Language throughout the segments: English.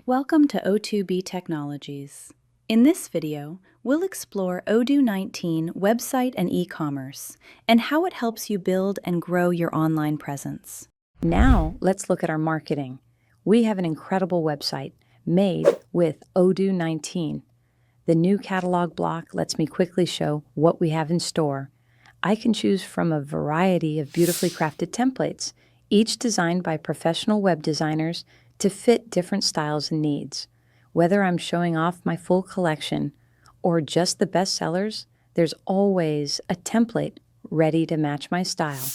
Welcome to O2B Technologies. In this video, we'll explore Odoo 19 website and e-commerce and how it helps you build and grow your online presence. Now, let's look at our marketing. We have an incredible website made with Odoo 19. The new catalog block lets me quickly show what we have in store. I can choose from a variety of beautifully crafted templates, each designed by professional web designers to fit different styles and needs. Whether I'm showing off my full collection or just the best sellers, there's always a template ready to match my style.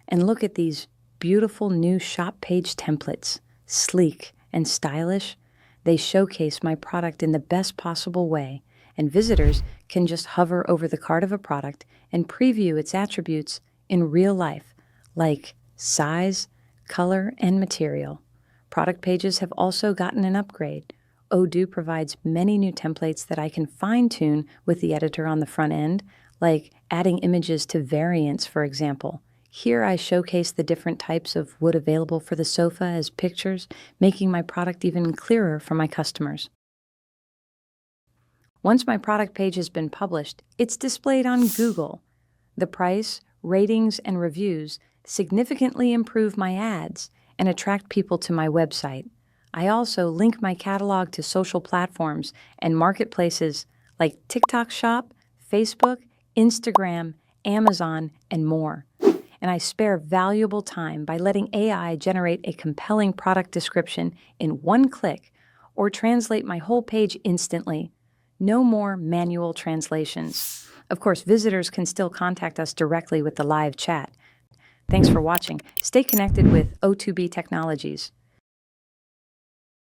And look at these beautiful new shop page templates, sleek and stylish. They showcase my product in the best possible way, and visitors can just hover over the cart of a product and preview its attributes in real life, like size, color, and material. Product pages have also gotten an upgrade. Odoo provides many new templates that I can fine-tune with the editor on the front end, like adding images to variants, for example. Here I showcase the different types of wood available for the sofa as pictures, making my product even clearer for my customers. Once my product page has been published, it's displayed on Google. The price, ratings, and reviews significantly improve my ads and attract people to my website. I also link my catalog to social platforms and marketplaces like TikTok Shop, Facebook, Instagram, Amazon, and more. And I spare valuable time by letting AI generate a compelling product description in one click or translate my whole page instantly. No more manual translations. Of course, visitors can still contact us directly with the live chat. Thanks for watching. Stay connected with O2B Technologies.